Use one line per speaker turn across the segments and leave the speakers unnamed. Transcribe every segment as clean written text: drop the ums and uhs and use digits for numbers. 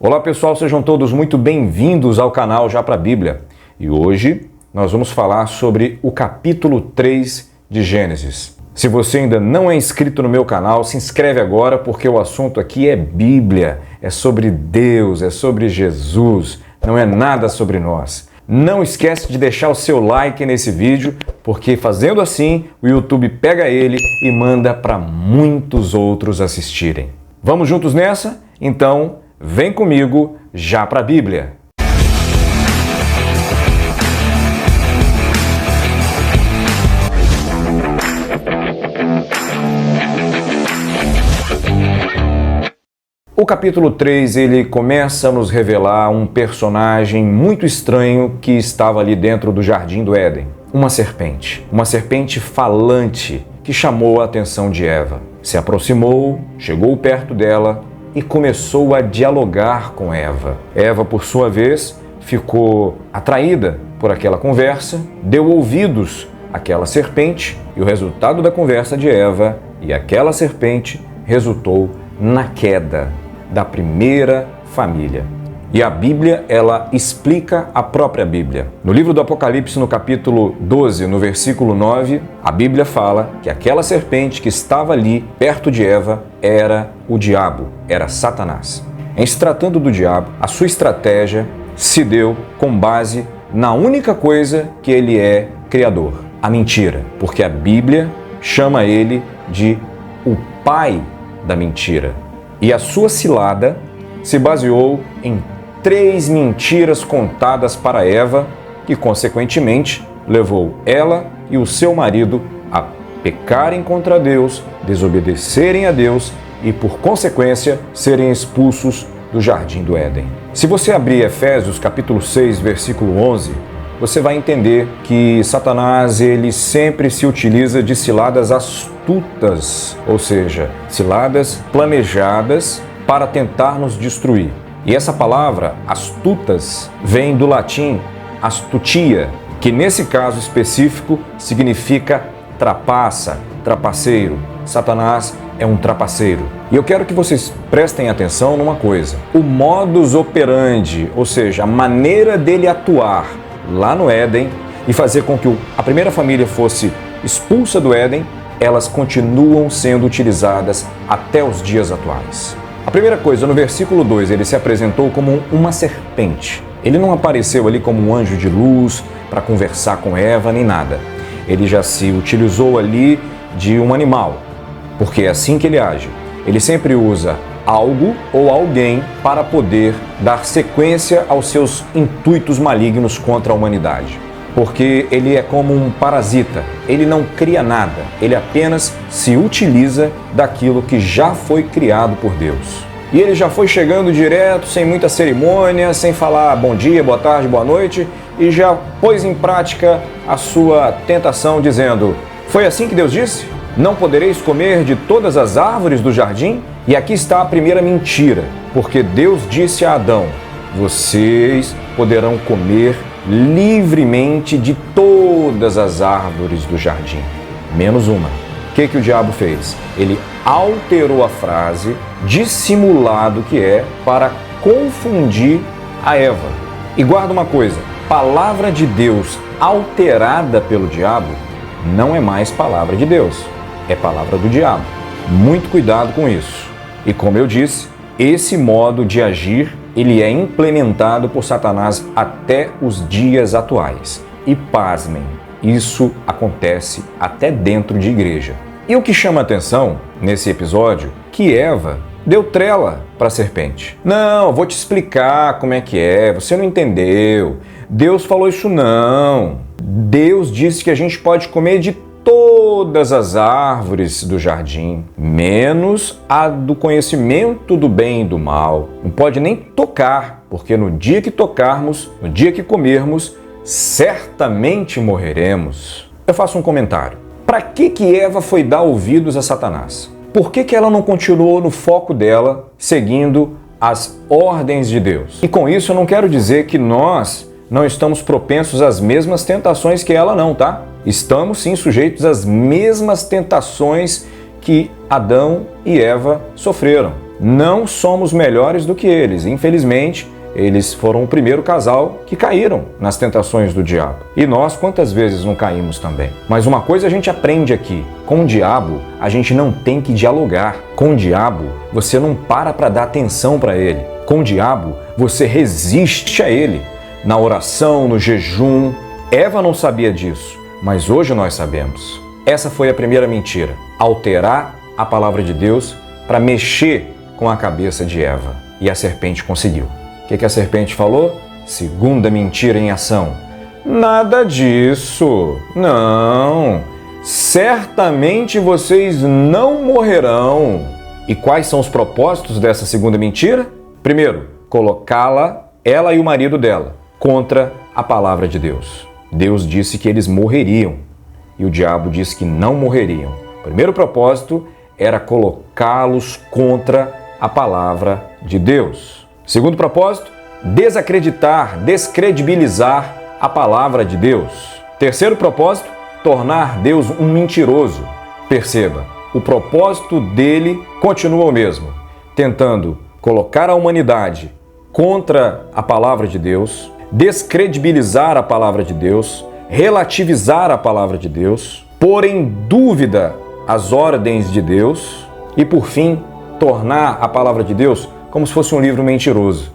Olá pessoal, sejam todos muito bem-vindos ao canal Já Pra Bíblia. E hoje nós vamos falar sobre o capítulo 3 de Gênesis. Se você ainda não é inscrito no meu canal, se inscreve agora porque o assunto aqui é Bíblia, é sobre Deus, é sobre Jesus, não é nada sobre nós. Não esquece de deixar o seu like nesse vídeo, porque fazendo assim o YouTube pega ele e manda para muitos outros assistirem. Vamos juntos nessa? Então, vem comigo já para a Bíblia. O capítulo 3, ele começa a nos revelar um personagem muito estranho que estava ali dentro do jardim do Éden. Uma serpente falante que chamou a atenção de Eva. Se aproximou, chegou perto dela e começou a dialogar com Eva. Eva, por sua vez, ficou atraída por aquela conversa, deu ouvidos àquela serpente e o resultado da conversa de Eva e aquela serpente resultou na queda da primeira família. E a Bíblia, ela explica a própria Bíblia. No livro do Apocalipse, no capítulo 12, no versículo 9, a Bíblia fala que aquela serpente que estava ali, perto de Eva, era o diabo, era Satanás. Em se tratando do diabo, a sua estratégia se deu com base na única coisa que ele é criador, a mentira. Porque a Bíblia chama ele de o pai da mentira. E a sua cilada se baseou em 3 mentiras contadas para Eva, que consequentemente levou ela e o seu marido a pecarem contra Deus, desobedecerem a Deus e, por consequência, serem expulsos do jardim do Éden. Se você abrir Efésios capítulo 6, versículo 11, você vai entender que Satanás, ele sempre se utiliza de ciladas astutas, ou seja, ciladas planejadas para tentar nos destruir. E essa palavra, astutas, vem do latim astutia, que nesse caso específico significa trapaça, trapaceiro. Satanás é um trapaceiro. E eu quero que vocês prestem atenção numa coisa. O modus operandi, ou seja, a maneira dele atuar lá no Éden e fazer com que a primeira família fosse expulsa do Éden, elas continuam sendo utilizadas até os dias atuais. A primeira coisa, no versículo 2, ele se apresentou como uma serpente. Ele não apareceu ali como um anjo de luz para conversar com Eva, nem nada. Ele já se utilizou ali de um animal, porque é assim que ele age. Ele sempre usa algo ou alguém para poder dar sequência aos seus intuitos malignos contra a humanidade. Porque ele é como um parasita, ele não cria nada, ele apenas se utiliza daquilo que já foi criado por Deus. E ele já foi chegando direto, sem muita cerimônia, sem falar bom dia, boa tarde, boa noite, e já pôs em prática a sua tentação dizendo: foi assim que Deus disse? Não podereis comer de todas as árvores do jardim? E aqui está a primeira mentira, porque Deus disse a Adão: vocês poderão comer livremente de todas as árvores do jardim, menos uma. O que o diabo fez? Ele alterou a frase, dissimulado que é, para confundir a Eva. E guarda uma coisa, palavra de Deus alterada pelo diabo não é mais palavra de Deus, é palavra do diabo. Muito cuidado com isso. E como eu disse, esse modo de agir, ele é implementado por Satanás até os dias atuais. E pasmem, isso acontece até dentro de igreja. E o que chama atenção nesse episódio, que Eva deu trela para a serpente. Não, vou te explicar como é que é, você não entendeu. Deus falou isso não. Deus disse que a gente pode comer de todas as árvores do jardim, menos a do conhecimento do bem e do mal. Não pode nem tocar, porque no dia que tocarmos, no dia que comermos, certamente morreremos. Eu faço um comentário. Para que Eva foi dar ouvidos a Satanás? Por que ela não continuou no foco dela, seguindo as ordens de Deus? E com isso eu não quero dizer que nós não estamos propensos às mesmas tentações que ela não, tá? Estamos sim sujeitos às mesmas tentações que Adão e Eva sofreram. não somos melhores do que eles. Infelizmente, eles foram o primeiro casal que caíram nas tentações do diabo. E nós, quantas vezes não caímos também? Mas uma coisa a gente aprende aqui: com o diabo, a gente não tem que dialogar. Com o diabo, você não para dar atenção para ele. Com o diabo, você resiste a ele. Na oração, no jejum. Eva não sabia disso, mas hoje nós sabemos. Essa foi a primeira mentira: alterar a palavra de Deus para mexer com a cabeça de Eva. E a serpente conseguiu. O que a serpente falou? Segunda mentira em ação: nada disso, não. Certamente vocês não morrerão. E quais são os propósitos dessa segunda mentira? Primeiro, colocá-la, ela e o marido dela, contra a palavra de Deus. Deus disse que eles morreriam e o diabo disse que não morreriam. O primeiro propósito era colocá-los contra a palavra de Deus. Segundo propósito, desacreditar, descredibilizar a palavra de Deus. Terceiro propósito, tornar Deus um mentiroso. Perceba, o propósito dele continua o mesmo, tentando colocar a humanidade contra a palavra de Deus, descredibilizar a palavra de Deus, relativizar a palavra de Deus, pôr em dúvida as ordens de Deus e, por fim, tornar a palavra de Deus como se fosse um livro mentiroso.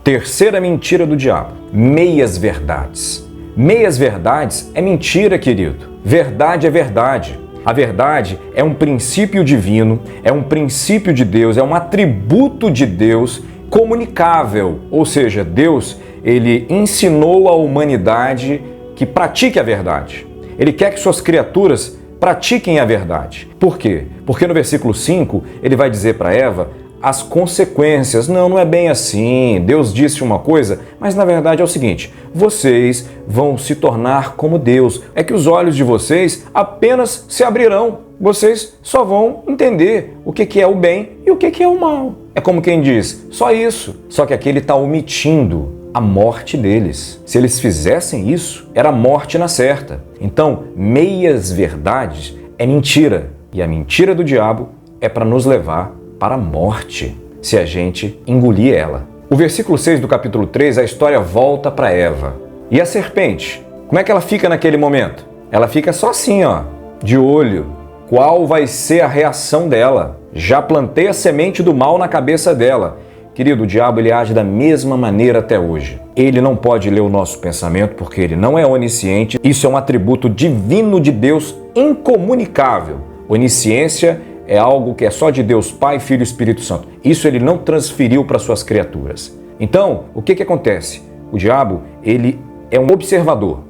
Terceira mentira do diabo: meias verdades. Meias verdades é mentira, querido. Verdade é verdade. A verdade é um princípio divino, é um princípio de Deus, é um atributo de Deus comunicável. Ou seja, Deus, ele ensinou à humanidade que pratique a verdade. Ele quer que suas criaturas pratiquem a verdade. Por quê? Porque no versículo 5 ele vai dizer para Eva as consequências. Não é bem assim. Deus disse uma coisa, mas na verdade é o seguinte: vocês vão se tornar como Deus. É que os olhos de vocês apenas se abrirão. Vocês só vão entender o que é o bem e o que é o mal. É como quem diz, só isso. Só que aqui ele está omitindo a morte deles. Se eles fizessem isso, era a morte na certa. Então, meias verdades é mentira. E a mentira do diabo é para nos levar para a morte, se a gente engolir ela. O versículo 6 do capítulo 3, a história volta para Eva. E a serpente, como é que ela fica naquele momento? Ela fica só assim, ó, de olho. Qual vai ser a reação dela? Já plantei a semente do mal na cabeça dela. Querido, o diabo ele age da mesma maneira até hoje. Ele não pode ler o nosso pensamento porque ele não é onisciente. Isso é um atributo divino de Deus incomunicável. Onisciência é algo que é só de Deus Pai, Filho e Espírito Santo. Isso ele não transferiu para suas criaturas. Então, o que acontece? O diabo, ele é um observador.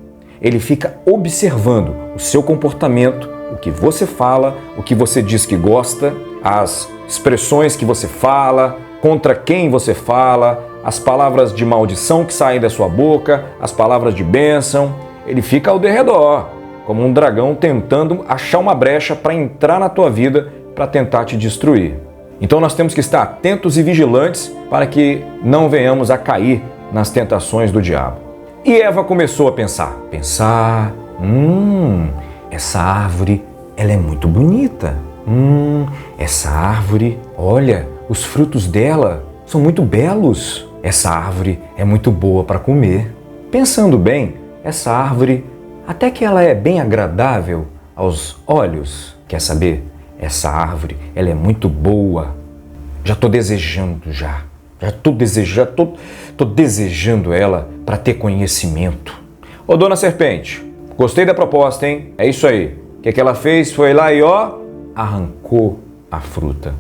Ele fica observando o seu comportamento, o que você fala, o que você diz que gosta, as expressões que você fala, contra quem você fala, as palavras de maldição que saem da sua boca, as palavras de bênção. Ele fica ao derredor, como um dragão tentando achar uma brecha para entrar na tua vida para tentar te destruir. Então nós temos que estar atentos e vigilantes para que não venhamos a cair nas tentações do diabo. E Eva começou a pensar, essa árvore, ela é muito bonita. Essa árvore, olha, os frutos dela são muito belos. Essa árvore é muito boa para comer. Pensando bem, essa árvore, até que ela é bem agradável aos olhos. Quer saber? Essa árvore, ela é muito boa. Já estou desejando, já estou desejando ela para ter conhecimento. Ô, dona serpente, gostei da proposta, hein? É isso aí. O que ela fez? Foi lá e arrancou a fruta,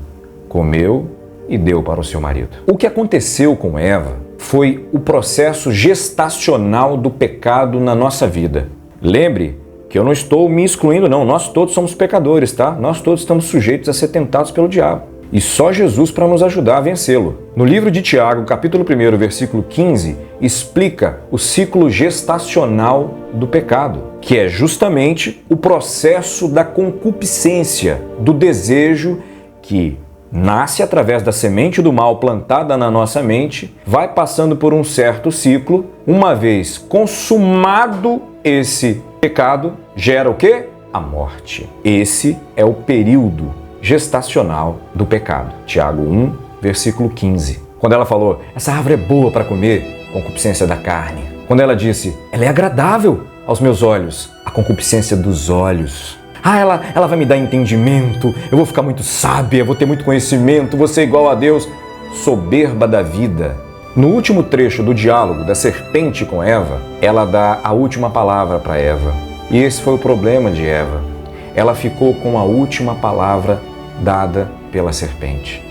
comeu e deu para o seu marido. O que aconteceu com Eva foi o processo gestacional do pecado na nossa vida. Lembre que eu não estou me excluindo, não. Nós todos somos pecadores, tá? Nós todos estamos sujeitos a ser tentados pelo diabo. E só Jesus para nos ajudar a vencê-lo. No livro de Tiago, capítulo 1, versículo 15, explica o ciclo gestacional do pecado, que é justamente o processo da concupiscência, do desejo que nasce através da semente do mal plantada na nossa mente, vai passando por um certo ciclo, uma vez consumado esse pecado, gera o quê? A morte. Esse é o período gestacional do pecado. Tiago 1, versículo 15. Quando ela falou, essa árvore é boa para comer, concupiscência da carne. Quando ela disse, ela é agradável aos meus olhos, a concupiscência dos olhos. Ela vai me dar entendimento, eu vou ficar muito sábia, vou ter muito conhecimento, vou ser igual a Deus. Soberba da vida. No último trecho do diálogo da serpente com Eva, ela dá a última palavra para Eva. E esse foi o problema de Eva. Ela ficou com a última palavra dada pela serpente.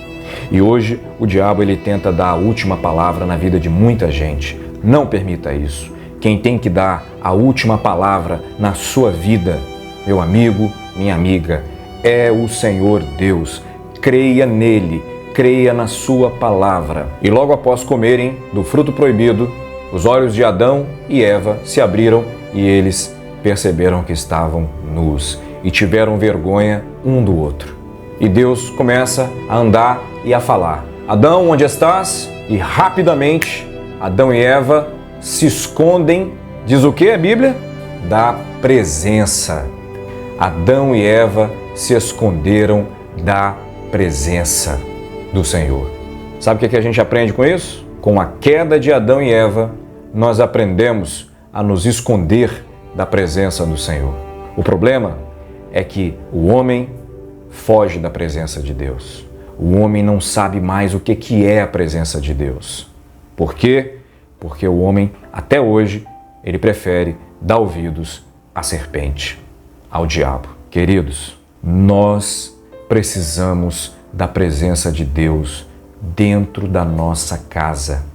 E hoje o diabo ele tenta dar a última palavra na vida de muita gente. Não permita isso. Quem tem que dar a última palavra na sua vida, meu amigo, minha amiga, é o Senhor Deus. Creia nele, creia na sua palavra. E logo após comerem do fruto proibido, os olhos de Adão e Eva se abriram e eles perceberam que estavam nus e tiveram vergonha um do outro. E Deus começa a andar e a falar. Adão, onde estás? E rapidamente Adão e Eva se escondem, diz o que a Bíblia? Da presença. Adão e Eva se esconderam da presença do Senhor. Sabe o que a gente aprende com isso? Com a queda de Adão e Eva, nós aprendemos a nos esconder da presença do Senhor. O problema é que o homem foge da presença de Deus. O homem não sabe mais o que é a presença de Deus. Por quê? Porque o homem, até hoje, ele prefere dar ouvidos à serpente, ao diabo. Queridos, nós precisamos da presença de Deus dentro da nossa casa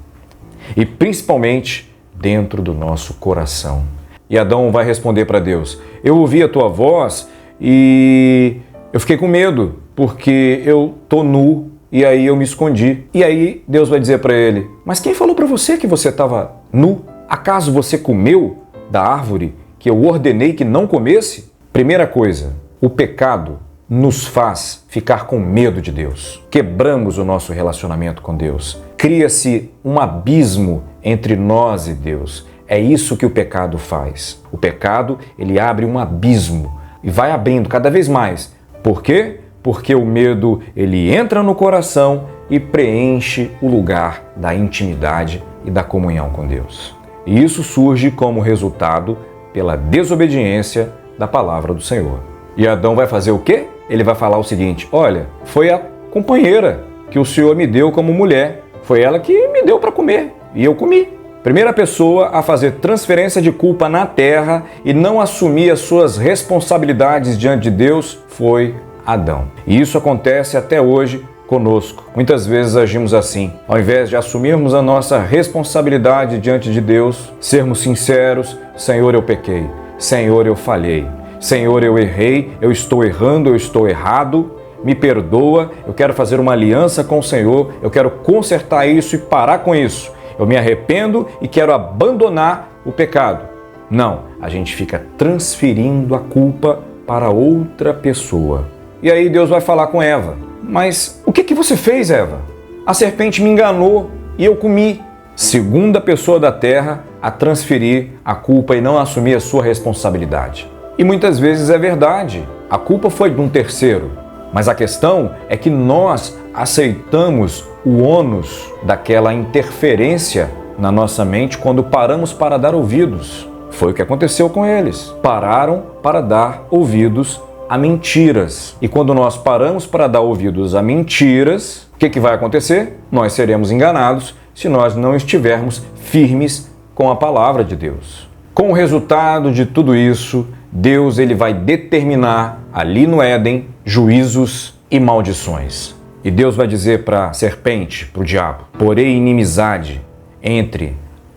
e principalmente dentro do nosso coração. E Adão vai responder para Deus, eu ouvi a tua voz e eu fiquei com medo porque eu tô nu e aí eu me escondi. E aí Deus vai dizer para ele, mas quem falou para você que você estava nu? Acaso você comeu da árvore que eu ordenei que não comesse? Primeira coisa, o pecado nos faz ficar com medo de Deus. Quebramos o nosso relacionamento com Deus. Cria-se um abismo entre nós e Deus. É isso que o pecado faz. O pecado, ele abre um abismo e vai abrindo cada vez mais. Por quê? Porque o medo, ele entra no coração e preenche o lugar da intimidade e da comunhão com Deus. E isso surge como resultado pela desobediência da palavra do Senhor. E Adão vai fazer o quê? Ele vai falar o seguinte, olha, foi a companheira que o Senhor me deu como mulher, foi ela que me deu para comer e eu comi. Primeira pessoa a fazer transferência de culpa na terra e não assumir as suas responsabilidades diante de Deus foi Adão. E isso acontece até hoje conosco. Muitas vezes agimos assim. Ao invés de assumirmos a nossa responsabilidade diante de Deus, sermos sinceros, Senhor, eu pequei, Senhor, eu falhei, Senhor, eu errei, eu estou errando, eu estou errado, me perdoa, eu quero fazer uma aliança com o Senhor, eu quero consertar isso e parar com isso. Eu me arrependo e quero abandonar o pecado. Não, a gente fica transferindo a culpa para outra pessoa. E aí Deus vai falar com Eva. Mas o que você fez, Eva? A serpente me enganou e eu comi. Segunda pessoa da terra a transferir a culpa e não assumir a sua responsabilidade. E muitas vezes é verdade, a culpa foi de um terceiro. Mas a questão é que nós aceitamos o ônus daquela interferência na nossa mente quando paramos para dar ouvidos. Foi o que aconteceu com eles. Pararam para dar ouvidos a mentiras. E quando nós paramos para dar ouvidos a mentiras, o que vai acontecer? Nós seremos enganados se nós não estivermos firmes com a palavra de Deus. Com o resultado de tudo isso, Deus ele vai determinar ali no Éden juízos e maldições. E Deus vai dizer para a serpente, para o diabo, porém inimizade entre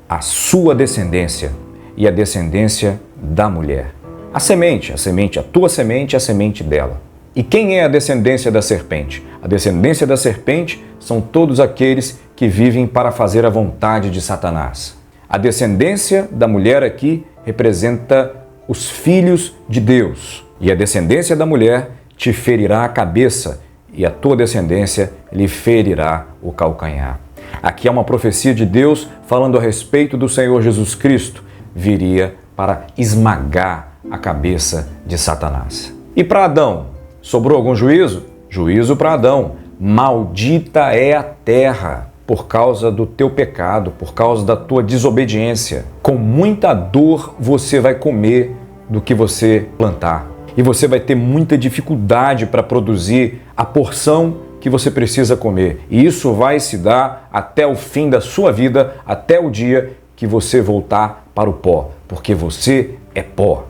a sua descendência e a descendência da mulher. A semente, a tua semente, a semente dela. E quem é a descendência da serpente? A descendência da serpente são todos aqueles que vivem para fazer a vontade de Satanás. A descendência da mulher aqui representa os filhos de Deus. E a descendência da mulher te ferirá a cabeça e a tua descendência lhe ferirá o calcanhar. Aqui é uma profecia de Deus falando a respeito do Senhor Jesus Cristo. Viria para esmagar a cabeça de Satanás. E para Adão, sobrou algum juízo? Juízo para Adão. Maldita é a terra por causa do teu pecado, por causa da tua desobediência. Com muita dor você vai comer do que você plantar. E você vai ter muita dificuldade para produzir a porção que você precisa comer. E isso vai se dar até o fim da sua vida, até o dia que você voltar para o pó, porque você é pó.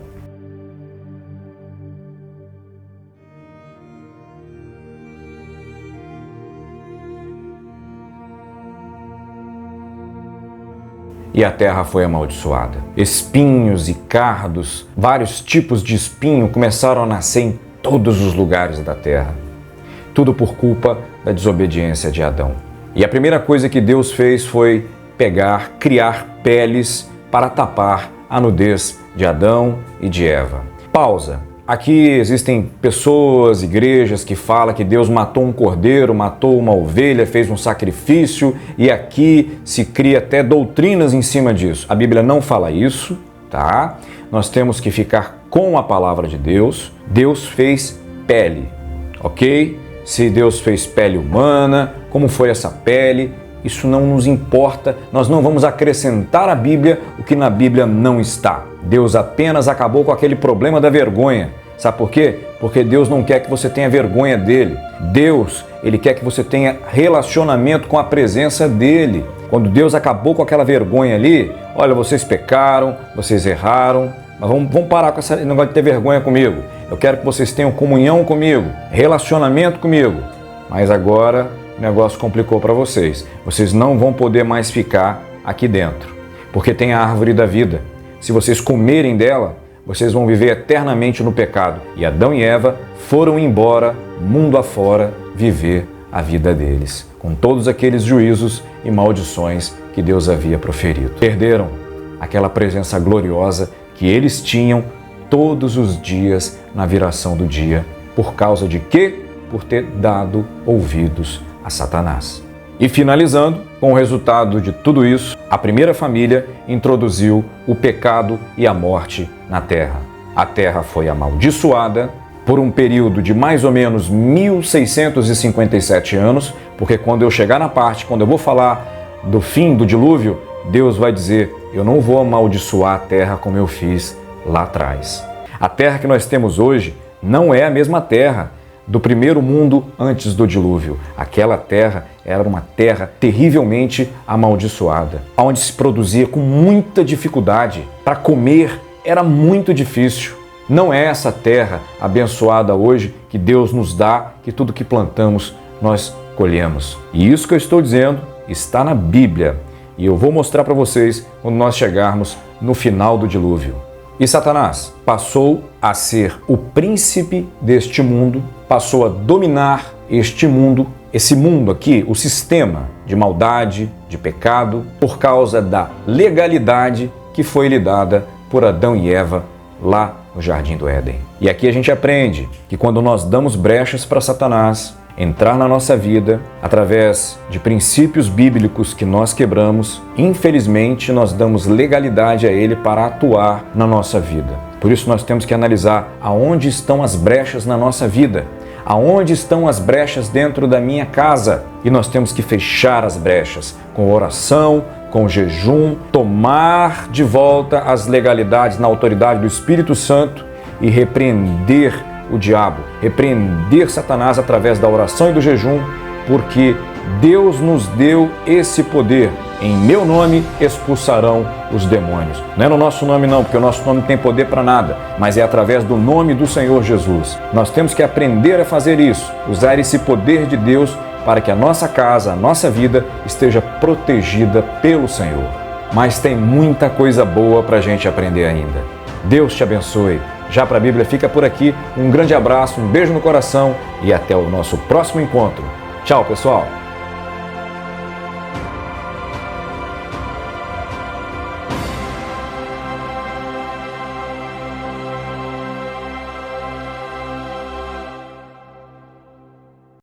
E a terra foi amaldiçoada. Espinhos e cardos, vários tipos de espinho começaram a nascer em todos os lugares da terra. Tudo por culpa da desobediência de Adão. E a primeira coisa que Deus fez foi criar peles para tapar a nudez de Adão e de Eva. Pausa. Aqui existem pessoas, igrejas que falam que Deus matou um cordeiro, matou uma ovelha, fez um sacrifício e aqui se cria até doutrinas em cima disso. A Bíblia não fala isso, tá? Nós temos que ficar com a palavra de Deus. Deus fez pele, ok? Se Deus fez pele humana, como foi essa pele, isso não nos importa. Nós não vamos acrescentar à Bíblia o que na Bíblia não está. Deus apenas acabou com aquele problema da vergonha. Sabe por quê? Porque Deus não quer que você tenha vergonha dele. Deus, ele quer que você tenha relacionamento com a presença dele. Quando Deus acabou com aquela vergonha ali, olha, vocês pecaram, vocês erraram, mas vamos parar com esse negócio de ter vergonha comigo. Eu quero que vocês tenham comunhão comigo, relacionamento comigo. Mas agora o negócio complicou para vocês. Vocês não vão poder mais ficar aqui dentro, porque tem a árvore da vida. Se vocês comerem dela, vocês vão viver eternamente no pecado. E Adão e Eva foram embora, mundo afora, viver a vida deles, com todos aqueles juízos e maldições que Deus havia proferido. Perderam aquela presença gloriosa que eles tinham todos os dias na viração do dia. Por causa de quê? Por ter dado ouvidos a Satanás. E finalizando, com o resultado de tudo isso, a primeira família introduziu o pecado e a morte na terra. A terra foi amaldiçoada por um período de mais ou menos 1657 anos, porque quando eu chegar na parte, quando eu vou falar do fim do dilúvio, Deus vai dizer, eu não vou amaldiçoar a terra como eu fiz lá atrás. A terra que nós temos hoje não é a mesma terra do primeiro mundo antes do dilúvio. Aquela terra era uma terra terrivelmente amaldiçoada, onde se produzia com muita dificuldade. Para comer era muito difícil. Não é essa terra abençoada hoje que Deus nos dá, que tudo que plantamos nós colhemos. E isso que eu estou dizendo está na Bíblia. E eu vou mostrar para vocês quando nós chegarmos no final do dilúvio. E Satanás passou a ser o príncipe deste mundo, passou a dominar este mundo, esse mundo aqui, o sistema de maldade, de pecado, por causa da legalidade que foi lhe dada por Adão e Eva lá no Jardim do Éden. E aqui a gente aprende que quando nós damos brechas para Satanás entrar na nossa vida, através de princípios bíblicos que nós quebramos, infelizmente nós damos legalidade a ele para atuar na nossa vida. Por isso nós temos que analisar aonde estão as brechas na nossa vida, aonde estão as brechas dentro da minha casa. E nós temos que fechar as brechas com oração, com jejum, tomar de volta as legalidades na autoridade do Espírito Santo e repreender o diabo, repreender Satanás através da oração e do jejum, porque Deus nos deu esse poder. Em meu nome expulsarão os demônios. Não é no nosso nome não, porque o nosso nome não tem poder para nada, mas é através do nome do Senhor Jesus. Nós temos que aprender a fazer isso, usar esse poder de Deus para que a nossa casa, a nossa vida esteja protegida pelo Senhor. Mas tem muita coisa boa para a gente aprender ainda. Deus te abençoe. Já para a Bíblia fica por aqui. Um grande abraço, um beijo no coração e até o nosso próximo encontro. Tchau, pessoal!